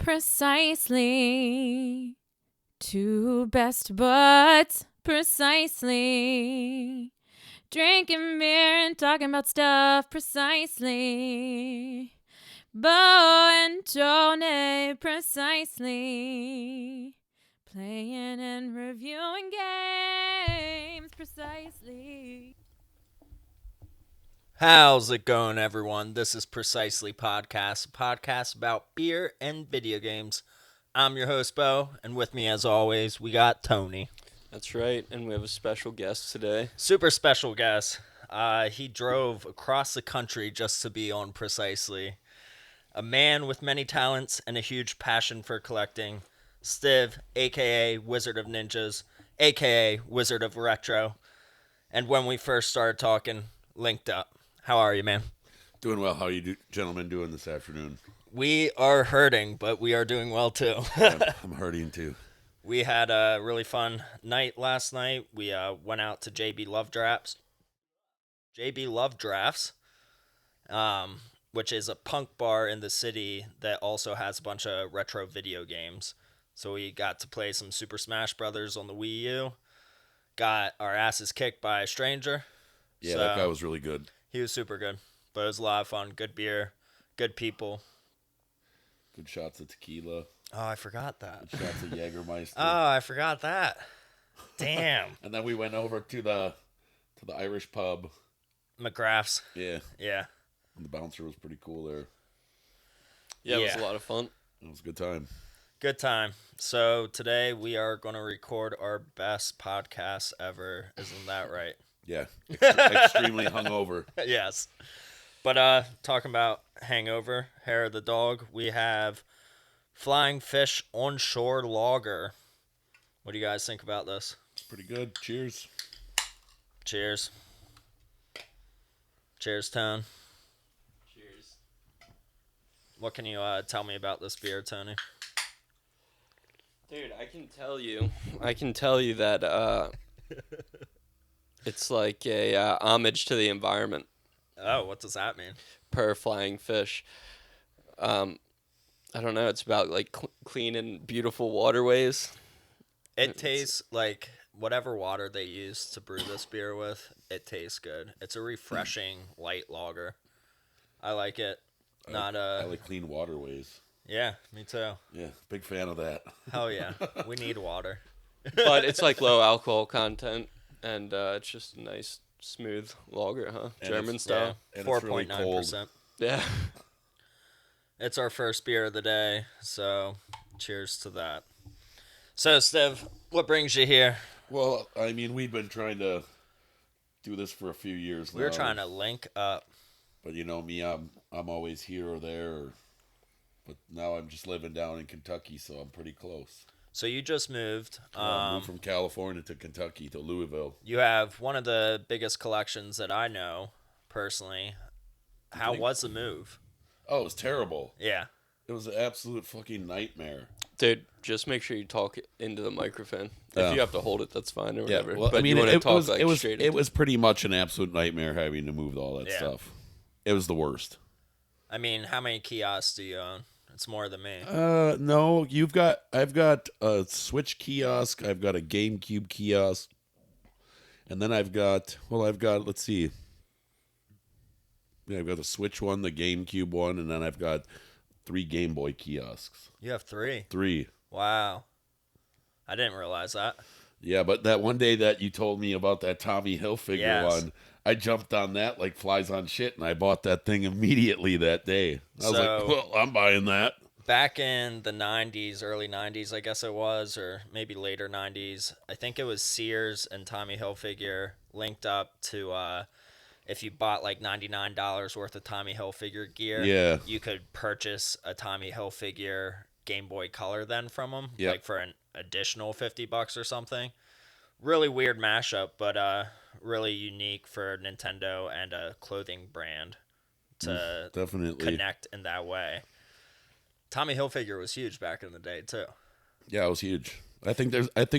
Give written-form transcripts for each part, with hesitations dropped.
Precisely. Two best buds. Precisely. Drinking beer and talking about stuff. Precisely. Bo and Tony. Precisely. Playing and reviewing games. Precisely. How's it going, everyone? This is Precisely Podcast, a podcast about beer and video games. I'm your host, Bo, and with me, as always, we got Tony. That's right, and we have a special guest today. Super special guest. He drove across the country just to be on Precisely. A man with many talents and a huge passion for collecting. Stiv, a.k.a. Wizard of Ninjas, a.k.a. Wizard of Retro. And when we first started talking, linked up. How are you, man? Doing well. How are you gentlemen doing this afternoon? We are hurting, but we are doing well, too. I'm hurting, too. We had a really fun night last night. We went out to JB Love Drafts, which is a punk bar in the city that also has a bunch of retro video games. So we got to play some Super Smash Brothers on the Wii U. Got our asses kicked by a stranger. Yeah, that guy was really good. He was super good, but it was a lot of fun. Good beer, good people. Good shots of tequila. Oh, I forgot that. Good shots of Jägermeister. Oh, I forgot that. Damn. And then we went over to the Irish pub. McGrath's. Yeah. Yeah. And the bouncer was pretty cool there. Yeah, it was a lot of fun. It was a good time. Good time. So today we are going to record our best podcast ever. Isn't that right? Yeah. Extremely hungover. Yes. But talking about hangover, hair of the dog, we have Flying Fish Onshore Lager. What do you guys think about this? It's pretty good. Cheers. Cheers. Cheers, Tone. Cheers. What can you tell me about this beer, Tony? Dude, I can tell you that it's like a homage to the environment Oh, what does that mean? per Flying Fish. I don't know, it's about like clean and beautiful waterways. It tastes like whatever water they use to brew this beer with, it tastes good. It's a refreshing light lager. I like it. I like clean waterways. Yeah, me too. Yeah, big fan of that. Hell yeah. We need water. But it's like low alcohol content, and it's just a nice, smooth lager, huh? And German it's- style. And it's really 4.9%. Yeah. It's our first beer of the day, so cheers to that. So, Stiv, what brings you here? Well, I mean, we've been trying to do this for a few years now. We were trying to link up. But you know me, I'm always here or there. But now I'm just living down in Kentucky, so I'm pretty close. So you just moved. I moved from California to Kentucky to Louisville. You have one of the biggest collections that I know, personally. How was the move? Oh, it was terrible. Yeah. It was an absolute fucking nightmare. Dude, just make sure you talk into the microphone. Oh. If you have to hold it, that's fine or whatever. well, but I mean, you want to it talk was like it was straight it into was pretty much an absolute nightmare having to move all that Yeah. stuff. It was the worst. I mean, how many kiosks do you own? It's more than me. No, I've got a Switch kiosk, I've got a GameCube kiosk, and then I've got let's see. Yeah, I've got the Switch one, the GameCube one, and then I've got 3 Game Boy kiosks. You have 3. 3. Wow. I didn't realize that. Yeah, but that one day that you told me about that Tommy Hilfiger Yes. one, I jumped on that like flies on shit, and I bought that thing immediately that day. I was like, well, I'm buying that. Back in the 90s, early 90s, I guess it was, or maybe later 90s, I think it was Sears and Tommy Hilfiger linked up to, if you bought like $99 worth of Tommy Hilfiger gear, Yeah. you could purchase a Tommy Hilfiger Game Boy Color then from them, Yep. like for an additional $50 or something. Really weird mashup, but really unique for Nintendo and a clothing brand to Definitely. connect in that way. Tommy Hilfiger was huge back in the day too. Yeah, it was huge. I think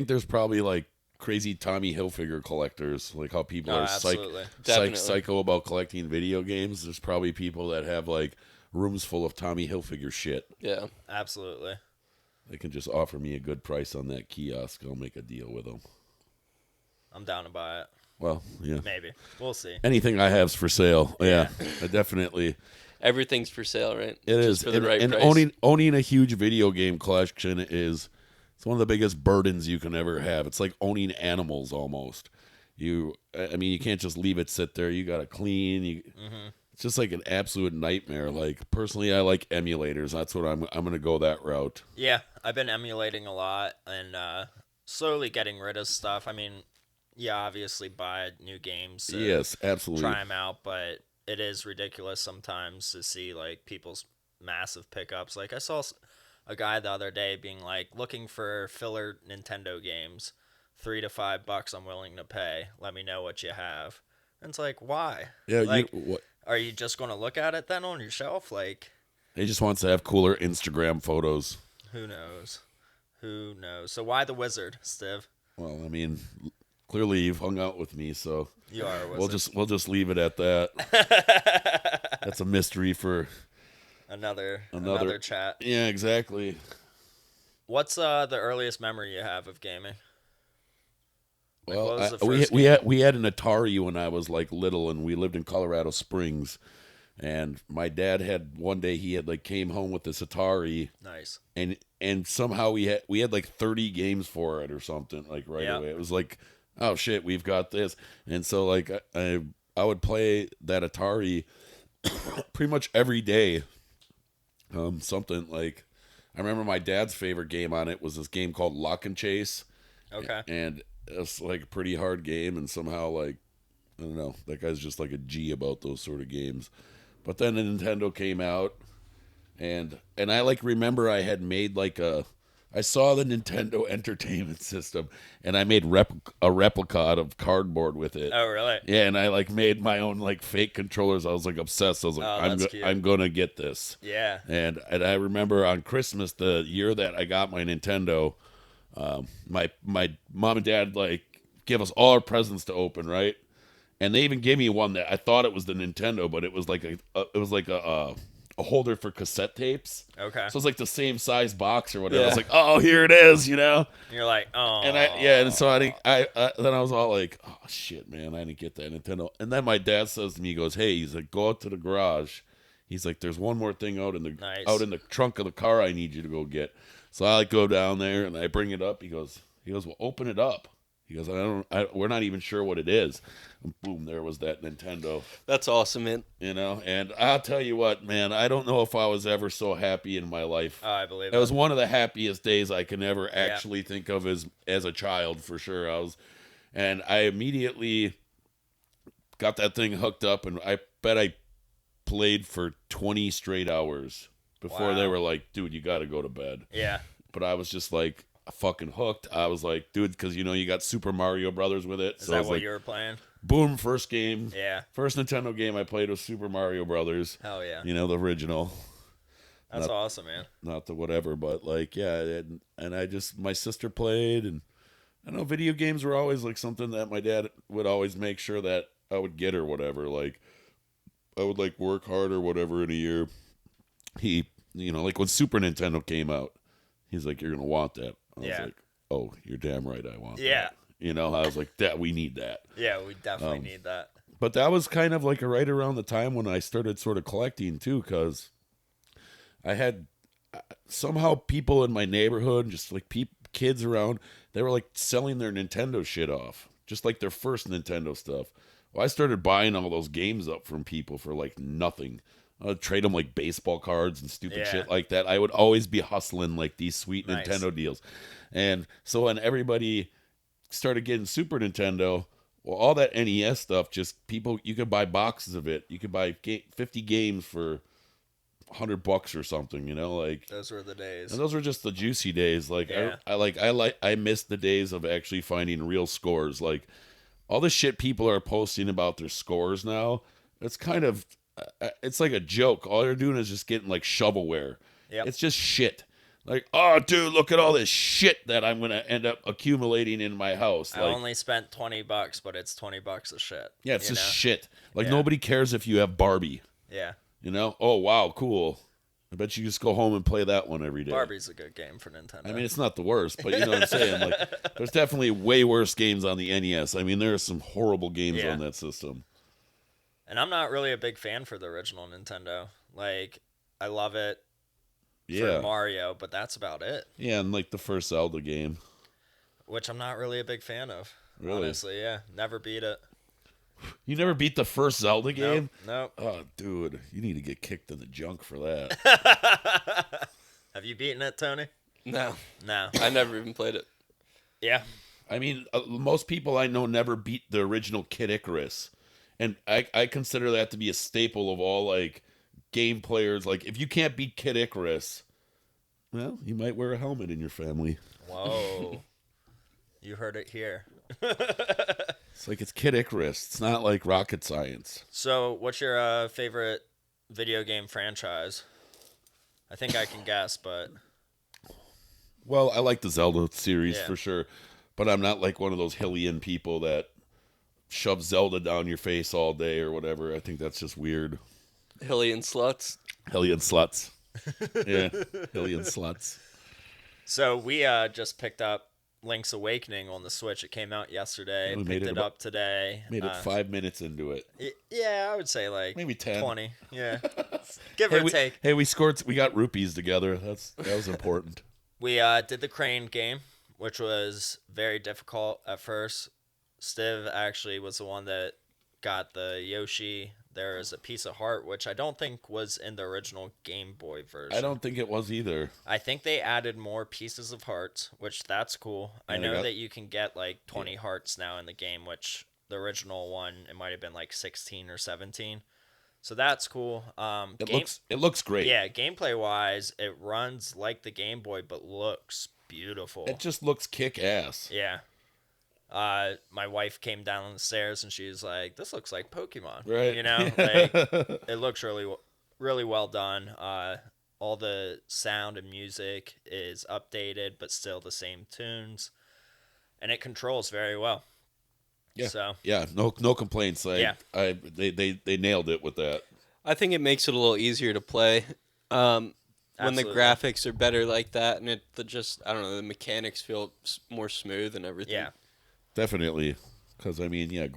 there's probably like crazy Tommy Hilfiger collectors, like how people are absolutely. Definitely. psycho about collecting video games. There's probably people that have like rooms full of Tommy Hilfiger shit. Yeah. Absolutely. They can just offer me a good price on that kiosk. I'll make a deal with them. I'm down to buy it. Well, yeah. Maybe. We'll see. Anything I have's for sale. Yeah, I definitely. Everything's for sale, right? It is. For the right and price. owning a huge video game collection it's one of the biggest burdens you can ever have. It's like owning animals almost. You can't just leave it sit there. You got to clean. It's just like an absolute nightmare. Like personally, I like emulators. That's what I'm going to go that route. Yeah, I've been emulating a lot and slowly getting rid of stuff. I mean, yeah, obviously buy new games. Yes, absolutely. Try them out, but it is ridiculous sometimes to see like people's massive pickups. Like I saw a guy the other day being like looking for filler Nintendo games, $3 to $5 I'm willing to pay. Let me know what you have. And it's like, why? Yeah, like, what? Are you just going to look at it then on your shelf? Like, He just wants to have cooler Instagram photos. who knows? Who knows? So why the wizard, Stiv? Well, I mean, clearly you've hung out with me, so You are a wizard. we'll just leave it at that. That's a mystery for another chat. Yeah, exactly. What's the earliest memory you have of gaming? Like, what was Well, the we first we game? had we had an Atari when I was like little, and we lived in Colorado Springs. And my dad had one day he had like came home with this Atari, Nice. and somehow we had like 30 games for it or something like right Yeah. away. It was like, oh shit, we've got this, and so like I would play that Atari pretty much every day. Something like I remember my dad's favorite game on it was this game called Lock and Chase. Okay. And it's like a pretty hard game, and somehow like I don't know, that guy's just like a G about those sort of games. But then the Nintendo came out, and I like remember I had made like I saw the Nintendo Entertainment System, and I made a replica out of cardboard with it. Oh, really? Yeah, and I like made my own like fake controllers. I was like obsessed. I was like, Oh, that's cute. I'm gonna get this. Yeah. And I remember on Christmas the year that I got my Nintendo, my mom and dad like give us all our presents to open, right? And they even gave me one that I thought it was the Nintendo, but it was like a holder for cassette tapes. Okay. So it's like the same size box or whatever. Yeah. I was like, oh, here it is, you know. And you're like, oh. And and so then I was all like, oh shit, man, I didn't get that Nintendo. And then my dad says to me, he goes, hey, he's like, go out to the garage. He's like, there's one more thing out in the trunk of the car I need you to go get. So I like go down there and I bring it up. He goes, well, open it up. He goes, we're not even sure what it is. And boom, there was that Nintendo. That's awesome, man. You know, and I'll tell you what, man, I don't know if I was ever so happy in my life. Oh, I believe It was one of the happiest days I can ever actually Yeah. think of as a child, for sure. I immediately got that thing hooked up, and I bet I played for 20 straight hours before they Wow. were like, dude, you got to go to bed. Yeah. But I was just like fucking hooked. I was like, dude, because you got Super Mario Brothers with it. Is So I that was what like, you were playing? boom, first game. Yeah. First Nintendo game I played was Super Mario Brothers. Hell yeah. You know, the original. That's awesome, man. Not the whatever, but like, yeah. And I just, my sister played, and I don't know, video games were always like something that my dad would always make sure that I would get or whatever. Like, I would like work hard or whatever in a year. He, like when Super Nintendo came out, he's like, you're going to want that. I was Yeah. like, oh, you're damn right I want Yeah. that. I was like, we need that. Yeah, we definitely need that. But that was kind of like right around the time when I started sort of collecting too, because I had somehow people in my neighborhood, just like kids around, they were like selling their Nintendo shit off, just like their first Nintendo stuff. Well, I started buying all those games up from people for like nothing. I'd trade them like baseball cards and stupid shit like that. I would always be hustling like these sweet Nice. Nintendo deals. And so when everybody started getting Super Nintendo, well, all that NES stuff, just you could buy boxes of it. You could buy 50 games for $100 or something, like Those were the days. and those were just the juicy days. Like Yeah. I miss the days of actually finding real scores. Like all the shit people are posting about their scores now, it's kind of it's like a joke. All they're doing is just getting like shovelware. Yep. It's just shit. Like, oh, dude, look at all this shit that I'm gonna end up accumulating in my house. I Like, only spent $20, but it's $20 of shit. yeah, it's you just know? shit. Like Yeah. nobody cares if you have Barbie. Yeah. You know? Oh, wow, cool. I bet you just go home and play that one every day. Barbie's a good game for Nintendo. I mean, it's not the worst, but you know what I'm saying? Like, there's definitely way worse games on the NES. I mean, there are some horrible games on that system. And I'm not really a big fan for the original Nintendo. Like, I love it for Mario, but that's about it. Yeah, and like the first Zelda game. Which I'm not really a big fan of. Really? Honestly, yeah. Never beat it. You never beat the first Zelda game? Nope. Oh, dude, you need to get kicked in the junk for that. Have you beaten it, Tony? No. No. I never even played it. Yeah. I mean, most people I know never beat the original Kid Icarus. And I consider that to be a staple of all, like, game players. Like, if you can't beat Kid Icarus, well, you might wear a helmet in your family. Whoa. You heard it here. It's like it's Kid Icarus. It's not like rocket science. So, what's your favorite video game franchise? I think I can guess, but... Well, I like the Zelda series Yeah. for sure. But I'm not like one of those Hillian people that shove Zelda down your face all day or whatever. I think that's just weird. Hillian sluts. Hillian sluts. Yeah, Hillian sluts. So, we just picked up Link's Awakening on the Switch. It came out yesterday. We Picked it up today. Made it 5 minutes into it. Yeah, I would say like Maybe 10. 20. Yeah. Give or take. Hey, we got rupees together. That was important. We did the crane game, which was very difficult at first. Stiv actually was the one that got the Yoshi. There is a piece of heart, which I don't think was in the original Game Boy version. I don't think it was either. I think they added more pieces of hearts, which that's cool. I know that you can get like 20 hearts now in the game, which the original one, it might have been like 16 or 17. So that's cool. It looks great. Yeah, gameplay wise, it runs like the Game Boy, but looks beautiful. It just looks kick ass. Yeah. My wife came down the stairs and she's like, "This looks like Pokemon." Right. You know, like, it looks really well done. All the sound and music is updated, but still the same tunes, and it controls very well. Yeah. So yeah, no complaints. They nailed it with that. I think it makes it a little easier to play when the Absolutely. graphics are better like that, and I don't know, the mechanics feel more smooth and everything. Yeah. Definitely, because I mean, yeah,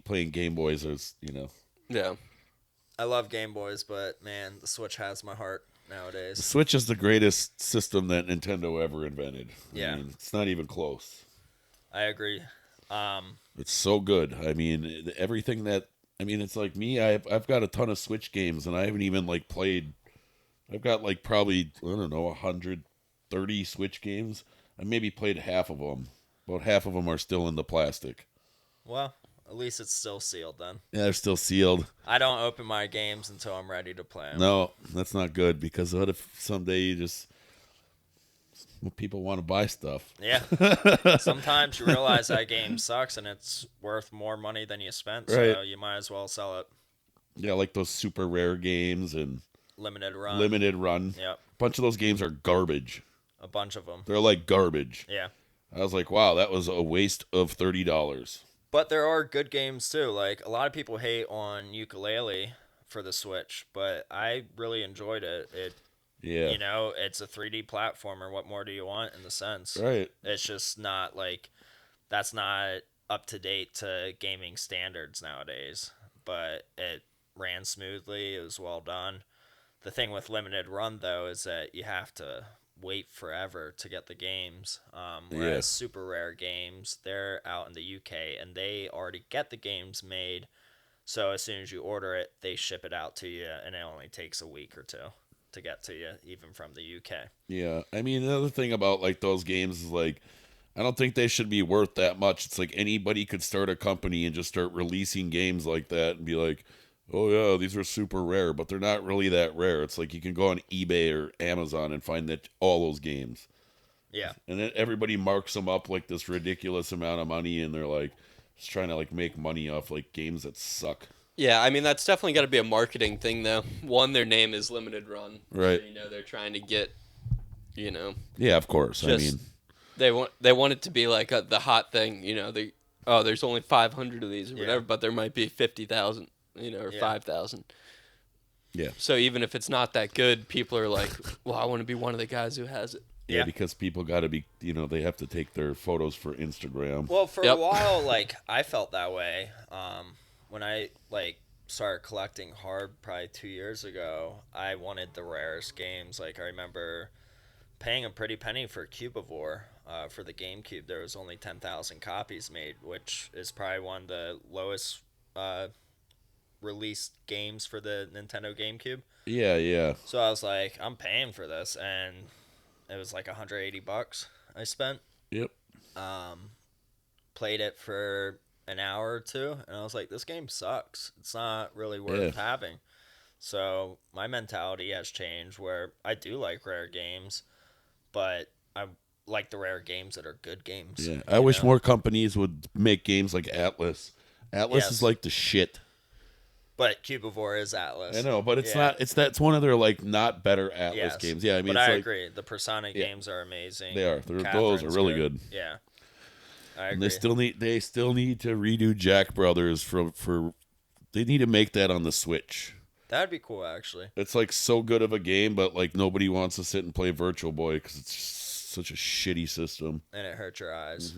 playing Game Boys is, you know. Yeah. I love Game Boys, but man, the Switch has my heart The nowadays. Switch is the greatest system that Nintendo ever invented. Yeah. I mean, it's not even close. I agree. It's so good. I mean, everything that it's like me. I've got a ton of Switch games, and I haven't even like played. I've got like probably 130 Switch games. I maybe played half of them. About half of them are still in the plastic. Well, at least it's still sealed then. Yeah, they're still sealed. I don't open my games until I'm ready to play them. No, that's not good, because what if someday people want to buy stuff? Yeah. Sometimes you realize that game sucks and it's worth more money than you spent, so Right. you might as well sell it. Yeah, like those super rare games and Limited run. limited run. Yep. A bunch of those games are garbage. A bunch of them. They're like garbage. Yeah. I was like, wow, that was a waste of $30. But there are good games too. Like, a lot of people hate on Ukulele for the Switch, but I really enjoyed it. Yeah. You know, it's a 3D platformer. What more do you want in the sense? Right. It's just not like, that's not up to date to gaming standards nowadays. But it ran smoothly. It was well done. The thing with limited run, though, is that you have to wait forever to get the games. Whereas super rare games, they're out in the UK and they already get the games made. So as soon as you order it, they ship it out to you, and it only takes a week or two to get to you, even from the UK. Yeah. I mean, another thing about like those games is like, I don't think they should be worth that much. It's like anybody could start a company and just start releasing games like that and be like, oh yeah, these are super rare, but they're not really that rare. It's like you can go on eBay or Amazon and find that all those games. Yeah. And then everybody marks them up like this ridiculous amount of money, and they're like just trying to like make money off like games that suck. Yeah, I mean, that's definitely got to be a marketing thing, though. One, their name is Limited Run. Right. So, you know, they're trying to get, you know. Yeah, of course. I Just- mean, They want it to be like the hot thing, you know. There's only 500 of these or whatever, but there might be 50,000, you know, or Yeah. 5,000. Yeah. So even if it's not that good, people are like, well, I want to be one of the guys who has it. Yeah, Yeah. because people got to be, they have to take their photos for Instagram. Well, for a Yep. while, like I felt that way. When I started collecting hard, probably 2 years ago, I wanted the rarest games. Like I remember paying a pretty penny for Cubivore for the GameCube. There was only 10,000 copies made, which is probably one of the lowest released games for the Nintendo GameCube. Yeah, yeah. So I was like, I'm paying for this, and it was like $180 I spent. Yep. Played it for an hour or two, and I was like, this game sucks. It's not really worth having. So my mentality has changed where I do like rare games, but I like the rare games that are good games. Yeah. I wish more companies would make games like Atlas. Atlas Yes. is like the shit. But Cubivore is Atlas. I know, but it's not. It's one of their like not better Atlas Yes. games. Yeah, I mean, but it's I like, agree. The Persona games are amazing. They are. Those are Catherine's really good. Yeah, I agree. And they still need to redo Jack Brothers for. They need to make that on the Switch. That'd be cool, actually. It's like so good of a game, but like nobody wants to sit and play Virtual Boy because it's just such a shitty system. And it hurts your eyes.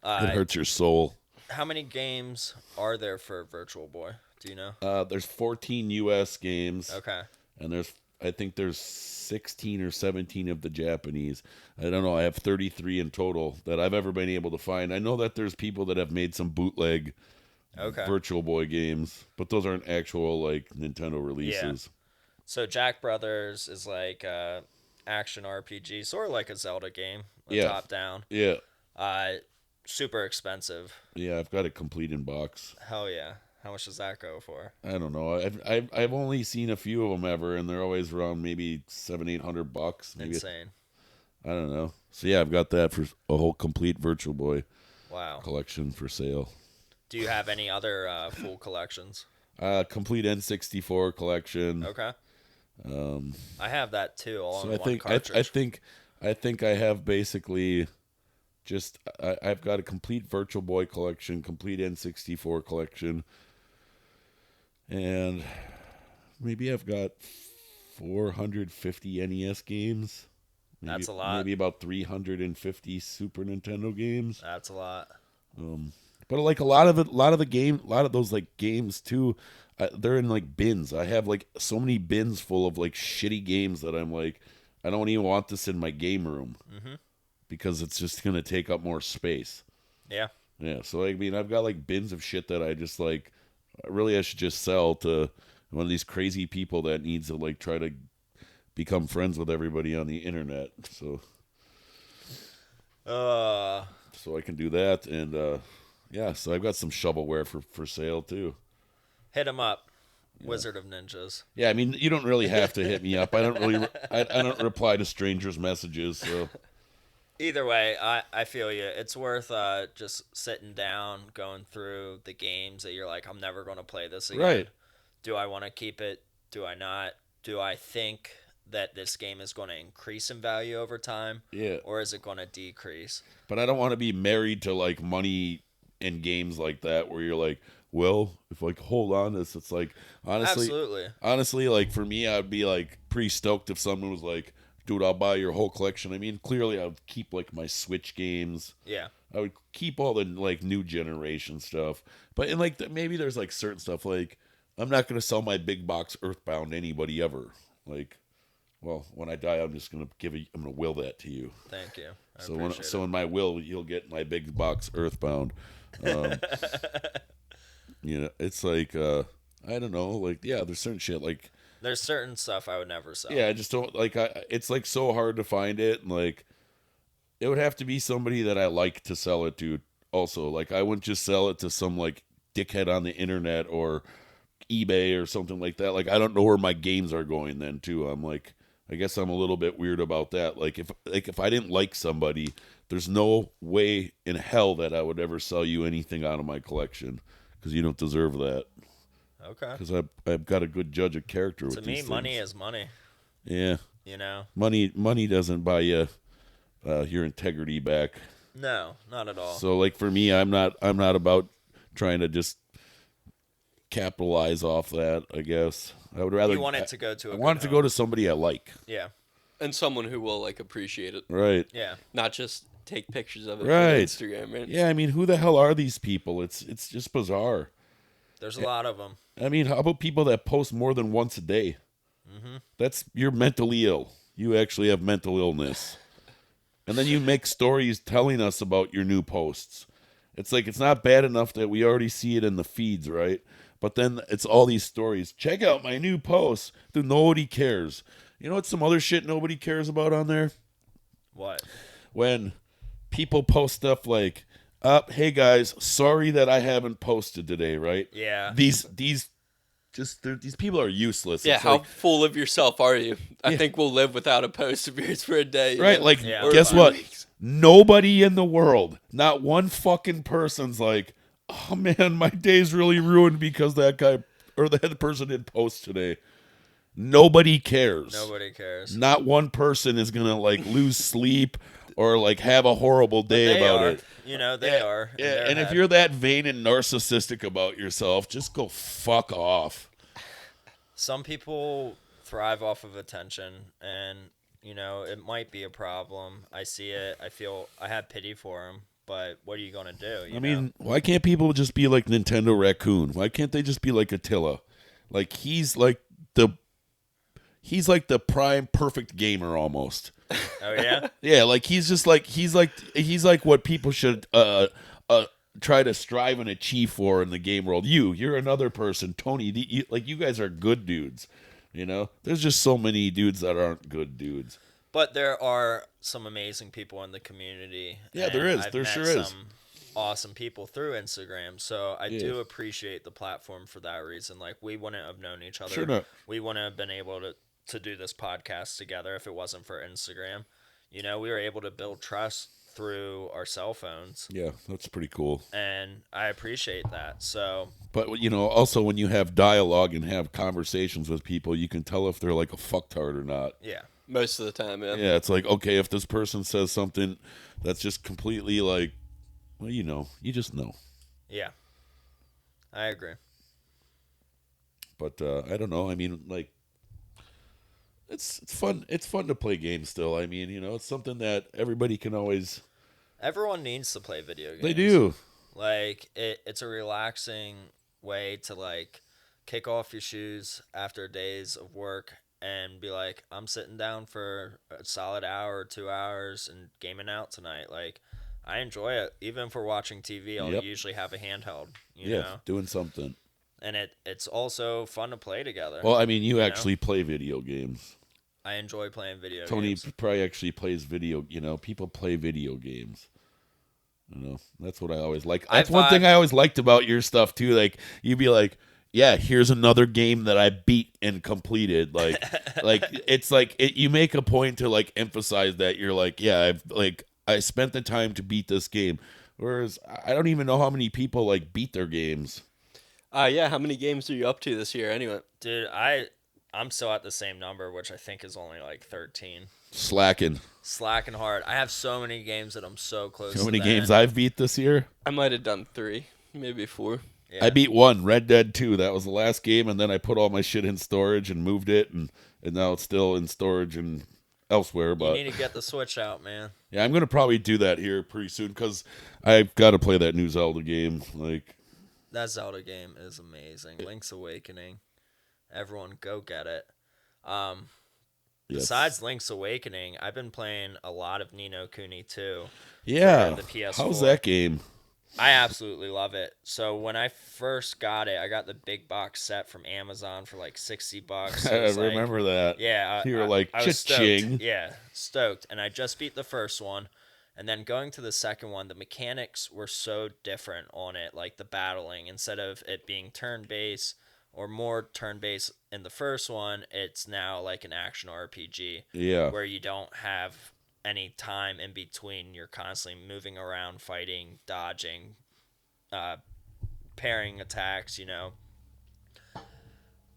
It hurts your soul. How many games are there for Virtual Boy? Do you know? There's 14 U.S. games. Okay. And I think there's 16 or 17 of the Japanese. I don't know. I have 33 in total that I've ever been able to find. I know that there's people that have made some bootleg Virtual Boy games, but those aren't actual like Nintendo releases. So Jack Brothers is like action RPG, sort of like a Zelda game, top down. Yeah. Super expensive. Yeah, I've got it complete in box. Hell yeah. How much does that go for? I don't know. I've only seen a few of them ever, and they're always around maybe $700-800. Maybe Insane. I don't know. So yeah, I've got that for a whole complete Virtual Boy collection for sale. Do you have any other full collections? Complete N64 collection. Okay. I have that too. All So in one cartridge. I think I have basically just I've got a complete Virtual Boy collection, complete N64 collection, and maybe I've got 450 NES games. That's a lot. Maybe about 350 Super Nintendo games. That's a lot. But like a lot of those like games too, they're in like bins. I have like so many bins full of like shitty games that I'm like, I don't even want this in my game room because it's just gonna take up more space. Yeah. Yeah. So I mean, I've got like bins of shit that I just like. Really, I should just sell to one of these crazy people that needs to like try to become friends with everybody on the internet. So I can do that, and yeah. So I've got some shovelware for sale too. Hit him up, Wizard of Ninjas. Yeah, I mean, you don't really have to hit me up. I don't really, I don't reply to strangers' messages. So Either way, I feel you. It's worth just sitting down, going through the games that you're like, I'm never going to play this again. Right. Do I want to keep it? Do I not? Do I think that this game is going to increase in value over time? Yeah. Or is it going to decrease? But I don't want to be married to like money in games like that where you're like, well, if like hold on this, it's like honestly, like for me, I'd be like pretty stoked if someone was like, dude, I'll buy your whole collection. I mean, clearly I'd keep like my Switch games. Yeah. I would keep all the like new generation stuff. But in like maybe there's like certain stuff like I'm not gonna sell my big box Earthbound to anybody ever. Like, well, when I die, I'm just gonna I'm gonna will that to you. Thank you. So in my will, you'll get my big box Earthbound. You know, it's like I don't know, like yeah, there's certain shit like there's certain stuff I would never sell. yeah, I just don't like. It's like so hard to find it, and like it would have to be somebody that I like to sell it to. Also, like I wouldn't just sell it to some like dickhead on the internet or eBay or something like that. Like I don't know where my games are going then too. I'm like, I guess I'm a little bit weird about that. Like if I didn't like somebody, there's no way in hell that I would ever sell you anything out of my collection because you don't deserve that. Okay. Because I've got a good judge of character. To with me, these money things. is money. Yeah. You know. Money doesn't buy you your integrity back. No, not at all. So like for me, I'm not about trying to just capitalize off that, I guess. I would rather You want it to go to a I good want it to home. go to somebody I like. Yeah. And someone who will like appreciate it, Right. Yeah. not just take pictures of it Right. for Instagram. Right? Yeah, I mean, who the hell are these people? It's just bizarre. There's a lot of them. I mean, how about people that post more than once a day? You're mentally ill. You actually have mental illness. And then you make stories telling us about your new posts. It's like, it's not bad enough that we already see it in the feeds, right? But then it's all these stories. Check out my new post. Dude, nobody cares. You know what some other shit nobody cares about on there? What? When people post stuff like, hey guys, sorry that I haven't posted today, right? Yeah. These people are useless. Yeah, It's how like, full of yourself are you? I Yeah. think we'll live without a post of yours for a day. you right, know? like, Yeah. guess Or what? 2 weeks. Nobody in the world, not one fucking person's like, oh man, my day's really ruined because that guy or that person didn't post today. Nobody cares. Nobody cares. Not one person is gonna like lose sleep or like have a horrible day They about are. it. You know, they are. in Yeah, their and if head. you're that vain and narcissistic about yourself, just go fuck off. Some people thrive off of attention, and you know it might be a problem. I see it. I have pity for them, but what are you gonna do? I mean, why can't people just be like Nintendo Raccoon? Why can't they just be like Attila? Like he's like the prime perfect gamer almost. oh yeah, Yeah, like he's like what people should try to strive and achieve for in the game world. You're another person, Tony. You guys are good dudes. You know, there's just so many dudes that aren't good dudes. but there are some amazing people in the community. Yeah, there and is. I've There met sure is. some awesome people through Instagram, so I Yeah. do appreciate the platform for that reason. Like we wouldn't have known each other. Sure not. We wouldn't have been able to do this podcast together if it wasn't for Instagram. You know, we were able to build trust through our cell phones, Yeah, that's pretty cool. and I appreciate that. So But you know, also when you have dialogue and have conversations with people, you can tell if they're like a fucktard or not. yeah, Most of the time, yeah. Yeah, it's like, okay, if this person says something that's just completely like, well, you just know. yeah, I agree. But I don't know. I mean, like, it's fun. It's fun to play games still. I mean, it's something that everybody can always. Everyone needs to play video games. They do. Like it's a relaxing way to like kick off your shoes after days of work and be like, I'm sitting down for a solid hour or 2 hours and gaming out tonight. Like I enjoy it. Even for watching TV, I'll Yep. usually have a handheld, you Yeah, know. doing something. And it's also fun to play together. Well, I mean, you know? actually play video games. I enjoy playing video Tony games. probably actually plays video. People play video games. That's what I always like. That's one thing I always liked about your stuff too. Like you'd be like, "Yeah, here's another game that I beat and completed." Like, it's like you make a point to like emphasize that you're like, "Yeah, I spent the time to beat this game." Whereas I don't even know how many people like beat their games. Yeah, how many games are you up to this year anyway? Dude, I'm still at the same number, which I think is only like 13. Slacking. Slacking hard. I have so many games that I'm so close to. How many that. games I've beat this year? I might have done 3, maybe 4. Yeah. I beat 1, Red Dead 2. That was the last game, and then I put all my shit in storage and moved it, and now it's still in storage and elsewhere. You But need to get the Switch out, man. yeah, I'm gonna probably do that here pretty soon because I've got to play that new Zelda game. Like, That Zelda game is amazing. Link's Awakening. Everyone go get it. yes. Besides Link's Awakening, I've been playing a lot of Ni no Kuni 2. yeah, the PS4. how's that game? I absolutely love it. So when I first got it, I got the big box set from Amazon for like $60. So I it was like- remember that. Yeah, You were like, I was cha-ching. stoked. Yeah, stoked. And I just beat the first one, and then going to the second one, the mechanics were so different on it. Like the battling, instead of it being turn-based or more turn-based in the first one, it's now like an action RPG. Yeah. Where you don't have any time in between. You're constantly moving around, fighting, dodging, parrying attacks.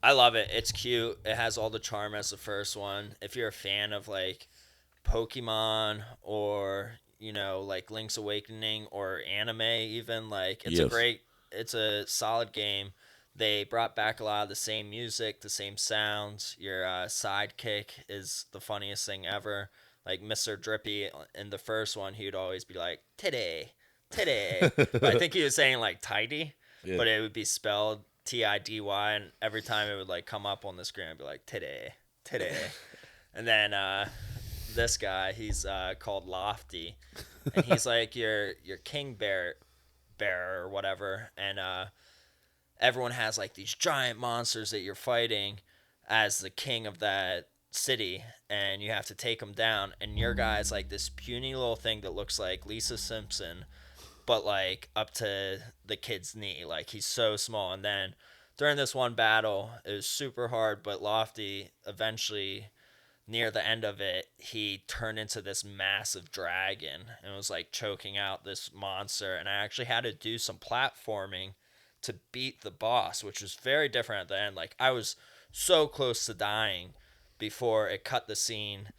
I love it. It's cute. It has all the charm as the first one. If you're a fan of like Pokemon or like Link's Awakening or anime, even, like, Yes. it's a solid game they brought back a lot of the same music, the same sounds. Your sidekick is the funniest thing ever. Like Mr. Drippy in the first one, he would always be like, today, today. But I think he was saying like tidy, Yeah. but it would be spelled Tidy. And every time it would like come up on the screen, I'd be like, today, today. And then this guy, he's called Lofty. And he's like your king bear or whatever. And everyone has like these giant monsters that you're fighting as the king of that city, and you have to take them down. And your guy's like this puny little thing that looks like Lisa Simpson, but like up to the kid's knee. Like he's so small. And then during this one battle, it was super hard, but Lofty eventually, near the end of it, he turned into this massive dragon and was like choking out this monster. And I actually had to do some platforming to beat the boss, which was very different at the end. Like I was so close to dying before it cut the scene,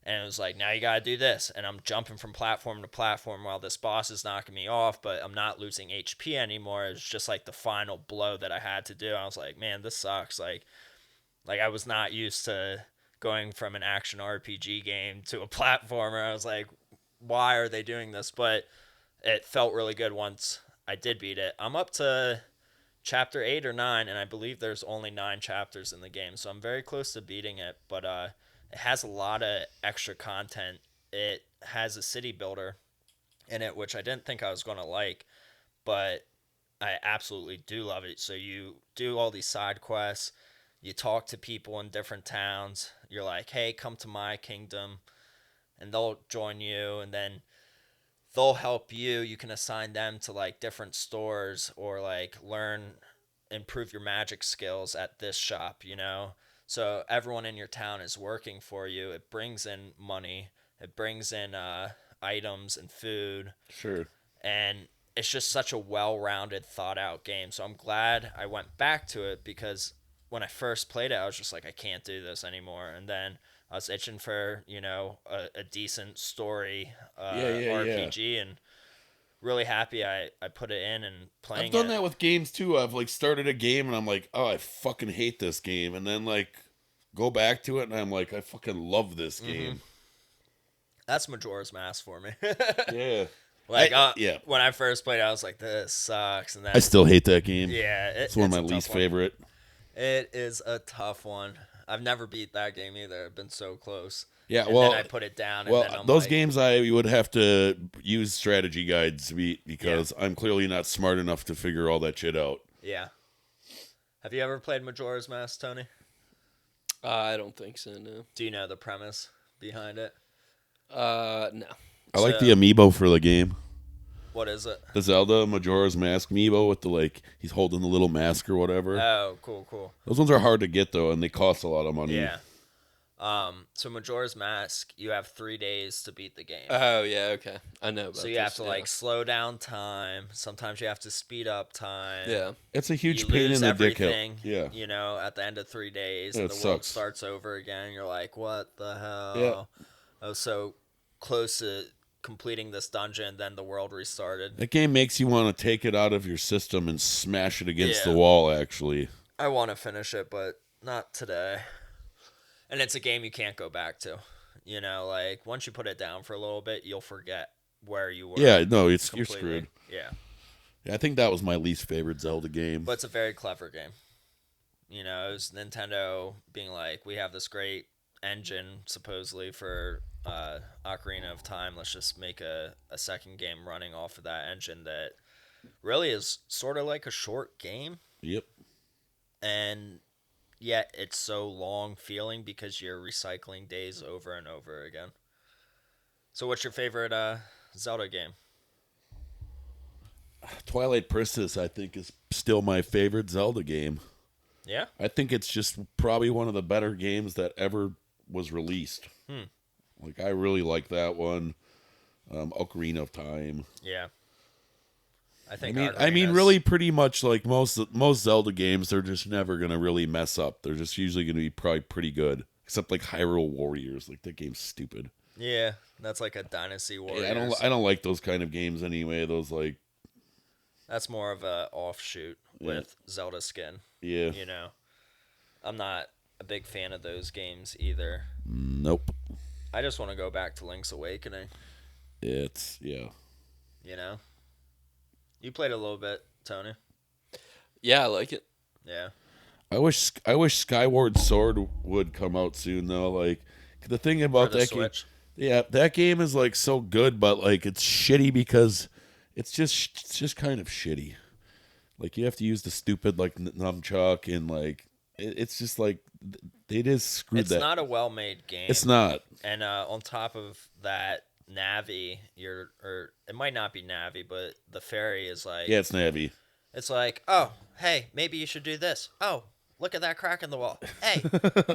and it was like, now you gotta do this, and I'm jumping from platform to platform while this boss is knocking me off, but I'm not losing HP anymore. It's just like the final blow that I had to do. I was like, man, this sucks. Like I was not used to going from an action RPG game to a platformer. I was like, why are they doing this? But it felt really good once I did beat it. I'm up to chapter 8 or 9, and I believe there's only 9 chapters in the game, so I'm very close to beating it. But it has a lot of extra content. It has a city builder in it, which I didn't think I was going to like, but I absolutely do love it. So you do all these side quests, you talk to people in different towns, you're like, hey, come to my kingdom, and they'll join you, and then they'll help you. You can assign them to like different stores, or like improve your magic skills at this shop, you know? So everyone in your town is working for you. It brings in money. It brings in items and food. Sure. And it's just such a well-rounded, thought-out game. So I'm glad I went back to it, because when I first played it, I was just like, I can't do this anymore. And then I was itching for, a decent story RPG, and really happy I put it in and playing I've done that with games too. I've like started a game and I'm like, oh, I fucking hate this game, and then like go back to it and I'm like, I fucking love this game. That's Majora's Mask for me. Yeah. Yeah. When I first played it, I was like, this sucks. And then I still hate that game. yeah, it's one of my least favorite. It is a tough one. I've never beat that game either. I've been so close. Yeah, and well, then I put it down. Well, and then those games I would have to use strategy guides to beat, because I'm clearly not smart enough to figure all that shit out. Yeah. Have you ever played Majora's Mask, Tony? I don't think so, no. Do you know the premise behind it? No. I like the amiibo for the game. What is it? The Zelda Majora's Mask amiibo with the he's holding the little mask or whatever. Oh, cool. Those ones are hard to get though, and they cost a lot of money. Yeah. So Majora's Mask, you have 3 days to beat the game. Oh, yeah, okay. I know about So you have to slow down time. Sometimes you have to speed up time. Yeah. It's a huge You pain lose in the dick. everything, Yeah. at the end of 3 days, Yeah, and it the world sucks. starts over again. You're like, what the hell? Yeah. I was so close to completing this dungeon, and then the world restarted. That game makes you want to take it out of your system and smash it against Yeah. the wall, actually. I want to finish it, but not today. And it's a game you can't go back to. Once you put it down for a little bit, you'll forget where you were. Yeah, no, you're completely. screwed. Yeah. Yeah, I think that was my least favorite Zelda game. But it's a very clever game. It was Nintendo being like, we have this great engine, supposedly, for Ocarina of Time. Let's just make a second game running off of that engine that really is sort of like a short game. Yep. And yet it's so long feeling, because you're recycling days over and over again. So what's your favorite Zelda game? Twilight Princess, I think, is still my favorite Zelda game. Yeah? I think it's just probably one of the better games that ever was released. I really like that one. Ocarina of Time. Yeah. I mean, really, pretty much like most Zelda games, they're just never gonna really mess up. They're just usually gonna be probably pretty good, except like Hyrule Warriors. Like that game's stupid. Yeah, that's like a Dynasty Warriors. Yeah, I don't like those kind of games anyway. Those That's more of a offshoot. with Zelda skin. Yeah. You know, I'm not a big fan of those games either. Nope. I just want to go back to Link's Awakening. Yeah. You know, you played a little bit, Tony. Yeah, I like it. Yeah. I wish Skyward Sword would come out soon though. Like the thing For about the that Switch. game, yeah, that game is like so good, but like it's shitty because it's just kind of shitty. Like you have to use the stupid like nunchuck and like it's just like they just screwed It's that. not a well-made game. It's not. And on top of that, Navi, or it might not be Navi, but the fairy is like, Yeah, it's Navi. it's like, oh, hey, maybe you should do this. Oh, look at that crack in the wall. Hey,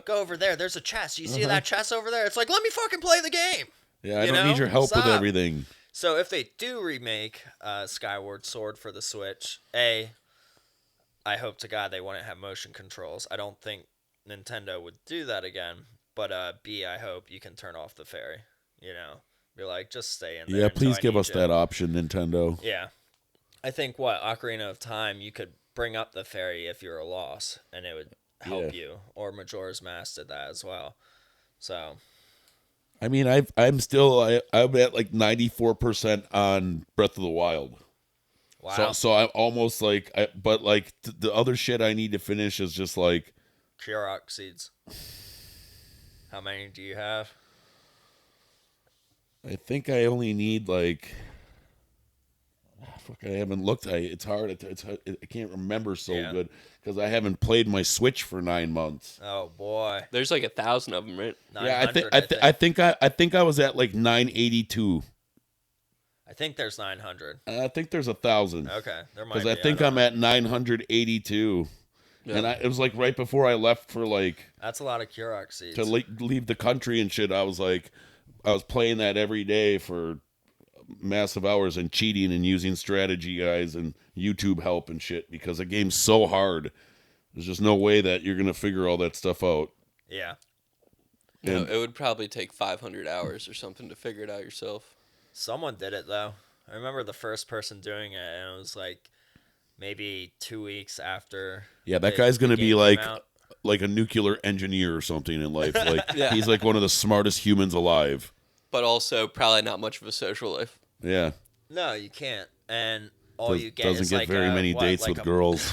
go over there. There's a chest. You see that chest over there? It's like, let me fucking play the game. Yeah, I You don't know? need your help with Stop. everything. So if they do remake Skyward Sword for the Switch, I hope to God they wouldn't have motion controls. I don't think Nintendo would do that again. But B, I hope you can turn off the fairy. You know, you're like, just stay in there. Yeah, until please I give need us you. that option, Nintendo. Yeah. I think Ocarina of Time, you could bring up the fairy if you're a loss, and it would help you. Or Majora's Mask did that as well. So I mean, I'm at like 94% on Breath of the Wild. wow, So I'm almost like, but like the other shit I need to finish is just like, Korok seeds. How many do you have? I think I only need like, fuck, I haven't looked. It's hard. I can't remember so Yeah. good because I haven't played my Switch for 9 months. Oh boy, There's like 1,000 of them, right? 900, I think I was at like 982. I think there's 900. I think there's 1,000 Okay, there might because be. I think don't I'm know. at 982. Yeah. And it was like right before I left for like That's a lot of Korok seeds. to leave the country and shit. I was playing that every day for massive hours and cheating and using strategy guides and YouTube help and shit because the game's so hard. There's just no way that you're gonna figure all that stuff out. Yeah. No, And- it would probably take 500 hours or something to figure it out yourself. Someone did it though. I remember the first person doing it, and it was like maybe 2 weeks after. Yeah, that the- guy's the gonna be game like came out. a nuclear engineer or something in life. Like Yeah. he's like one of the smartest humans alive. But also probably not much of a social life. Yeah, No, you can't. And all you get doesn't is get like very many dates like with girls.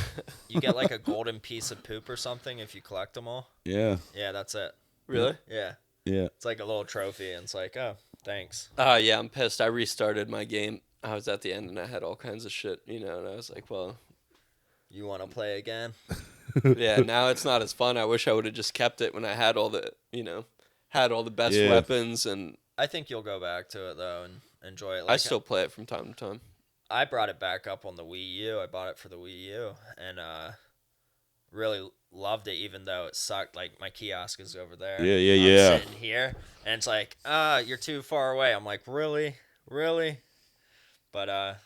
You get like a golden piece of poop or something if you collect them all. Yeah, Yeah, that's it. Really? Yeah, yeah. it's like a little trophy, and it's like, oh, thanks. Yeah, I'm pissed. I restarted my game. I was at the end and I had all kinds of shit, and I was like, well, You want to play again? yeah, now it's not as fun. I wish I would have just kept it when I had all the, had all the best Yeah. weapons, and I think you'll go back to it though and enjoy it. I still play it from time to time. I brought it back up on the Wii U. I bought it for the Wii U and really loved it, even though it sucked. Like my kiosk is over there. Yeah. I'm sitting here, and it's like, you're too far away. I'm like, really? But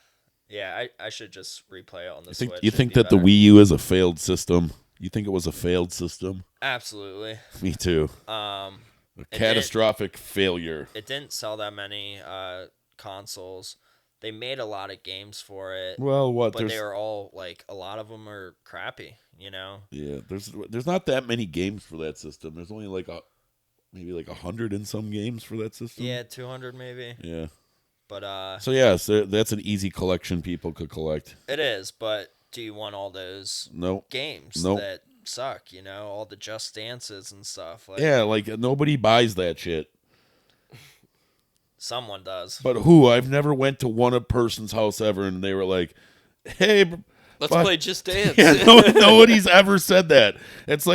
yeah, I should just replay it on the Switch. You It'd think be that the better. Wii U is a failed system? You think it was a failed system? Absolutely. Me too. A Catastrophic failure. It didn't sell that many consoles. They made a lot of games for it, Well, what? but they were all like, a lot of them are crappy. Yeah, there's not that many games for that system. There's only like maybe like 100 and some games for that system. Yeah, 200 maybe. Yeah. But So yes, that's an easy collection people could collect. it is. But do you want all those Nope. games Nope. that suck? All the Just Dances and stuff. Like, Yeah, like nobody buys that shit. someone does. But who? I've never went to one person's house ever, and they were like, "Hey, Let's but- play Just Dance. Yeah, nobody's ever said that. It's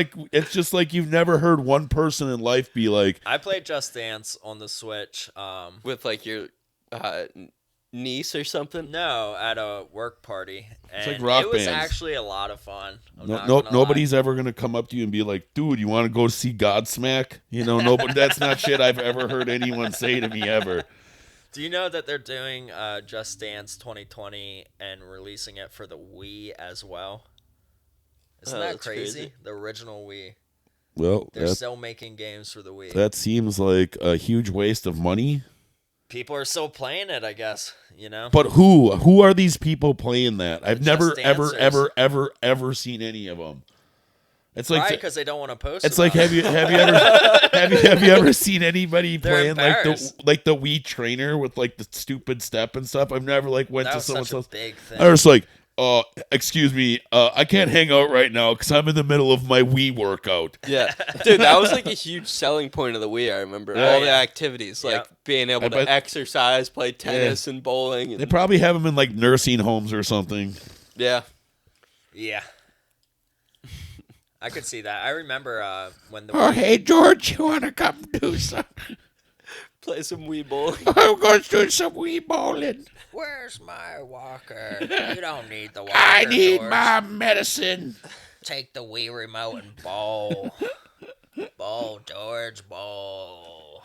just like you've never heard one person in life be like, I played Just Dance on the Switch. With like your niece or something. No, at a work party. And like rock it was bands. actually a lot of fun. I'm no, not gonna lie. nobody's ever gonna come up to you and be like, "Dude, you want to go see Godsmack?" Nobody. That's not shit I've ever heard anyone say to me ever. Do you know that they're doing Just Dance 2020 and releasing it for the Wii as well? Isn't that that's crazy? crazy. The original Wii. Well, They're still making games for the Wii. that seems like a huge waste of money. people are still playing it, I guess. You know. But who are these people playing that? I've never, Just ever seen any of them. It's Probably like because they don't want to post. it's like about have you ever seen anybody They're playing embarrassed. like the Wii trainer with like the stupid step and stuff? I've never like went that to was someone's such a house. big thing. I was like, excuse me, I can't hang out right now because I'm in the middle of my Wii workout. Yeah, dude, that was like a huge selling point of the Wii. I remember Yeah. all the activities, like being able to bet- exercise, play tennis, and bowling. They And, probably have them in like nursing homes or something. yeah, Yeah. I could see that. I remember when the Oh, hey George, you want to come do some? play some Wii bowling. I'm going to do some Wii bowling. Where's my walker? You don't need the walker. I need George. my medicine. Take the Wii remote and bowl. Bowl, George, bowl.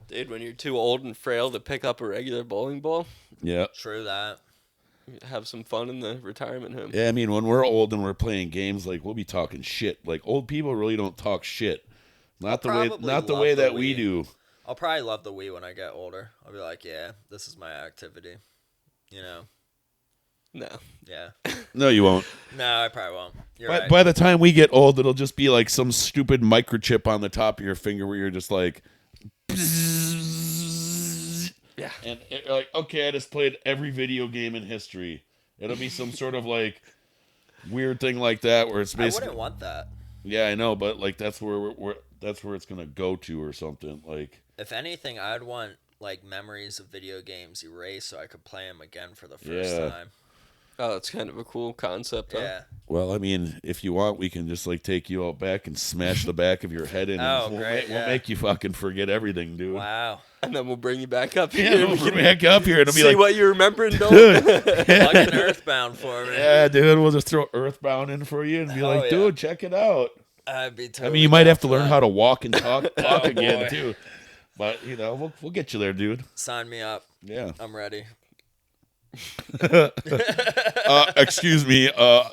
Dude, when you're too old and frail to pick up a regular bowling ball, Yeah. True that. have some fun in the retirement home. Yeah, I mean, when we're old and we're playing games, like we'll be talking shit. Like old people really don't talk shit. Not the way love that the we Wii. do. I'll probably love the Wii when I get older. I'll be like, yeah, this is my activity. You know? No. Yeah. No, you won't. No, I probably won't. You're By, right. by the time we get old, it'll just be like some stupid microchip on the top of your finger where you're just like, Yeah. and you're like, okay, I just played every video game in history. It'll be some sort of like weird thing like that where it's I basically. wouldn't want that. Yeah, I know, but like that's where that's where it's gonna go to or something. Like, If anything, I'd want like memories of video games erased so I could play them again for the first Yeah. time. Oh, that's kind of a cool concept. Huh? Yeah. well, I mean, if you want, we can just like take you out back and smash the back of your head in. Oh, and great, we'll yeah. make you fucking forget everything, dude. Wow. And then we'll bring you back up Yeah, here. we'll We can bring back up here and it'll be see like, what you remember and don't. dude. Fucking Earthbound for me. Yeah, dude, we'll just throw Earthbound in for you and be Hell like, yeah. dude, check it out. I'd be I totally mean, you might down have to for learn that. how to walk and talk again boy. too. But you know, we'll get you there, dude. Sign me up. Yeah. I'm ready. Excuse me.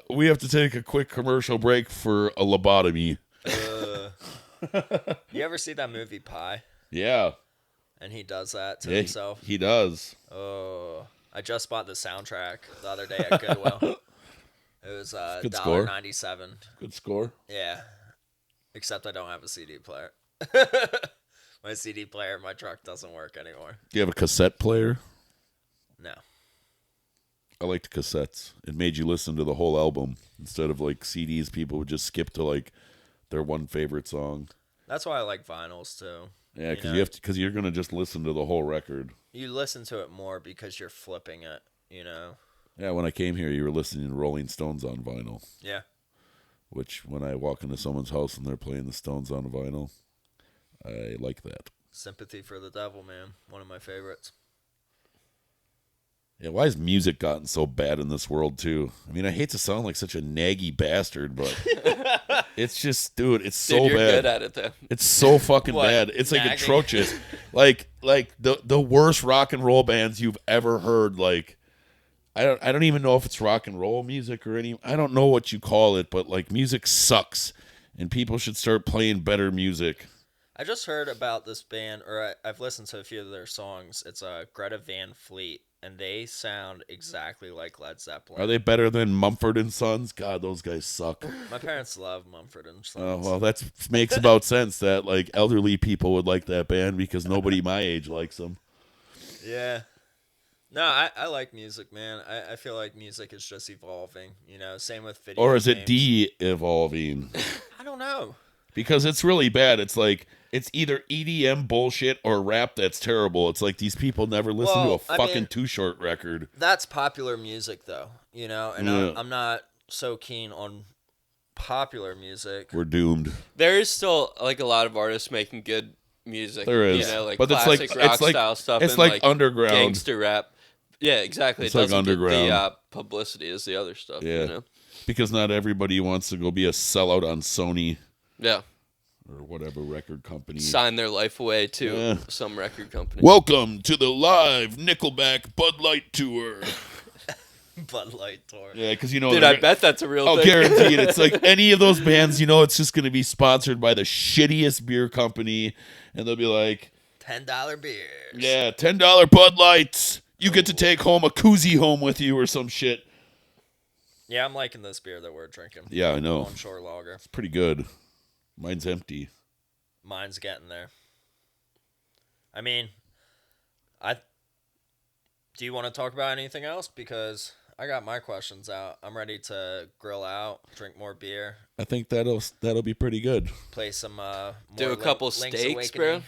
We have to take a quick commercial break for a lobotomy. You ever see that movie Pie? Yeah. And he does that to Yeah, himself. he does. Oh, I just bought the soundtrack the other day at Goodwill. It was Good score. $1.97. Good score. Yeah, except I don't have a CD player. My CD player in my truck doesn't work anymore. Do you have a cassette player? No. I liked cassettes. It made you listen to the whole album instead of like CDs. People would just skip to like their one favorite song. That's why I like vinyls too. Yeah, because know? you have to, because you're gonna just listen to the whole record. You listen to it more because you're flipping it, you know? Yeah, when I came here, you were listening to Rolling Stones on vinyl. Yeah. Which, when I walk into someone's house and they're playing the Stones on vinyl, I like that. Sympathy for the Devil, man. One of my favorites. Yeah, why has music gotten so bad in this world too? I mean, I hate to sound like such a naggy bastard, but it's just, dude, it's so Dude, you're bad. good at it, though. It's so fucking What? bad. It's like Nagging? atrocious. like the worst rock and roll bands you've ever heard. Like, I don't even know if it's rock and roll music or any. I don't know what you call it, but like music sucks, and people should start playing better music. I just heard about this band, or I've listened to a few of their songs. It's Greta Van Fleet, and they sound exactly like Led Zeppelin. Are they better than Mumford and Sons? God, those guys suck. My parents love Mumford and Oh, Sons. well, that makes about sense that like elderly people would like that band because nobody my age likes them. Yeah. No, I like music, man. I feel like music is just evolving, you know. Same with video Or is it games. de-evolving? I don't know. Because it's really bad. It's like it's either EDM bullshit or rap that's terrible. It's like these people never listen Well, to a I fucking mean- Too Short record. That's popular music, though, you know. And Yeah. I'm not so keen on popular music. We're doomed. There is still like a lot of artists making good music. There is. You know, like But it's like- classic rock it's like- style stuff. it's and like underground. gangster rap. Yeah, exactly. It's it like doesn't get underground. the publicity as the other stuff. Yeah. You know? Because not everybody wants to go be a sellout on Sony Yeah. or whatever record company. Sign their life away to Yeah. some record company. Welcome to the live Nickelback Bud Light tour. Bud Light tour. Yeah, because you know. Dude, I bet that's a real I'll thing. guarantee it. It's like any of those bands, you know, it's just going to be sponsored by the shittiest beer company, and they'll be like, $10 beers. Yeah, $10 Bud Lights. You get to take home a koozie home with you or some shit. Yeah, I'm liking this beer that we're drinking. Yeah, I know. Onshore lager. It's pretty good. Mine's empty. Mine's getting there. I mean, do you want to talk about anything else? Because I got my questions out. I'm ready to grill out, drink more beer, I think that'll be pretty good. play some more Do a couple Link's steaks, Awakening. bro.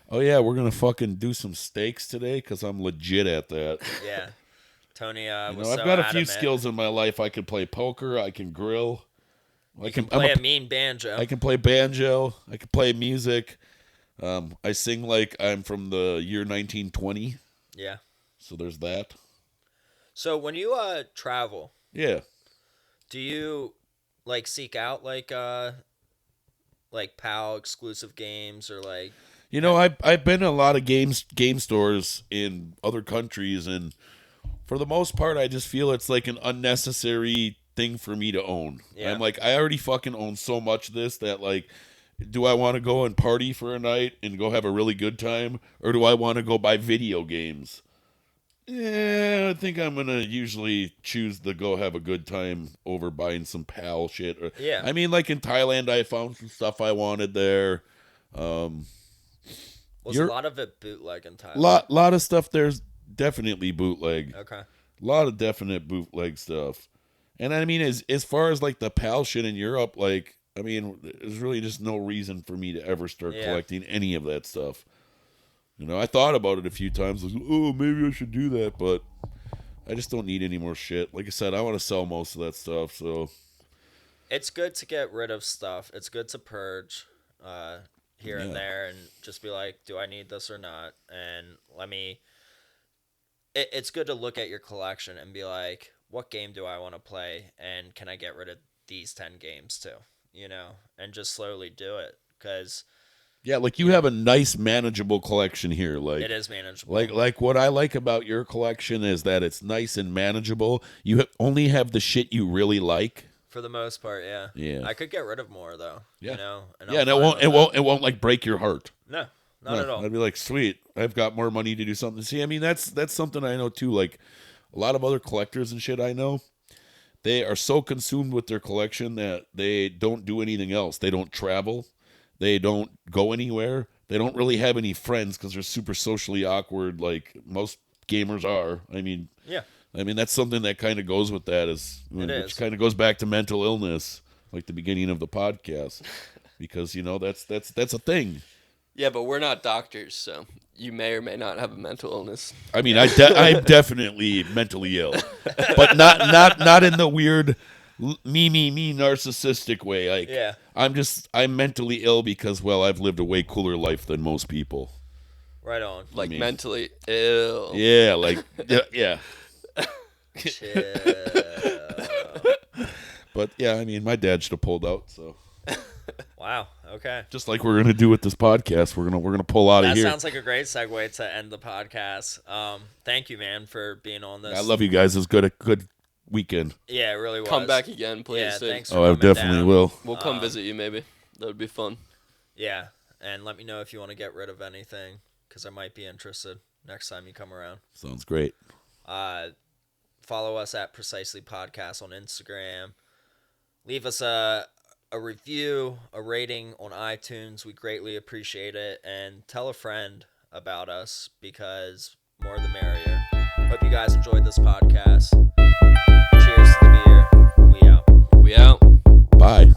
Oh yeah, we're gonna fucking do some steaks today because I'm legit at that. Yeah. Tony You was know, so I've got a few adamant. skills in my life. I can play poker. I can grill. You can play a mean banjo. I can play banjo. I can play music. I sing like I'm from the year 1920. Yeah. So there's that. So when you travel, Yeah. do you like seek out like PAL exclusive games or like? You know, I've been in a lot of game stores in other countries, and for the most part, I just feel it's like an unnecessary thing for me to own. Yeah. I'm like, I already fucking own so much of this that, like, do I want to go and party for a night and go have a really good time, or do I want to go buy video games? Yeah, I think I'm gonna usually choose to go have a good time over buying some PAL shit. Yeah. I mean, like in Thailand, I found some stuff I wanted there. Was a lot of it bootleg in Thailand? Lot of stuff there's definitely bootleg. Okay. A lot of definite bootleg stuff. And I mean, as far as like the PAL shit in Europe, like, I mean, there's really just no reason for me to ever start collecting any of that stuff. You know, I thought about it a few times. Like, oh, maybe I should do that, but I just don't need any more shit. Like I said, I want to sell most of that stuff, so. It's good to get rid of stuff. It's good to purge here and there and just be like, do I need this or not? And it's good to look at your collection and be like, what game do I want to play? And can I get rid of these 10 games too? You know, and just slowly do it. Because yeah, like you have a nice, manageable collection here. Like it is manageable. Like what I like about your collection is that it's nice and manageable. You only have the shit you really like. For the most part, yeah. Yeah. I could get rid of more though. Yeah. You know. And Yeah, and it won't like break your heart. No, not at all. I'd be like, sweet, I've got more money to do something. See, I mean, that's something I know too. Like a lot of other collectors and shit I know, they are so consumed with their collection that they don't do anything else. They don't travel. They don't go anywhere. They don't really have any friends because they're super socially awkward, like most gamers are. I mean, Yeah. I mean, that's something that kind of goes with that, which is. kind of goes back to mental illness, like the beginning of the podcast, because you know that's a thing. Yeah, but we're not doctors, so you may or may not have a mental illness. I mean, I'm definitely mentally ill, but not in the weird me narcissistic way. Like, Yeah. I'm mentally ill because, well, I've lived a way cooler life than most people. Right on. Like mean- mentally ill. Yeah, like yeah. Chill. But yeah, I mean, my dad should have pulled out. So Wow. Okay. just like we're gonna do with this podcast, we're gonna pull out of That here. sounds like a great segue to end the podcast. Thank you, man, for being on this. I love you guys. It was a good weekend. Yeah, it really was. Come back again, please. Yeah, dude. thanks for Oh, I coming definitely down. will. We'll come visit you, maybe. That would be fun. Yeah, and let me know if you want to get rid of anything, because I might be interested next time you come around. Sounds great. Follow us at Precisely Podcast on Instagram. Leave us a review, a rating on iTunes. We greatly appreciate it. And tell a friend about us, because more the merrier. Hope you guys enjoyed this podcast. Cheers to the beer. We out. We out. Bye.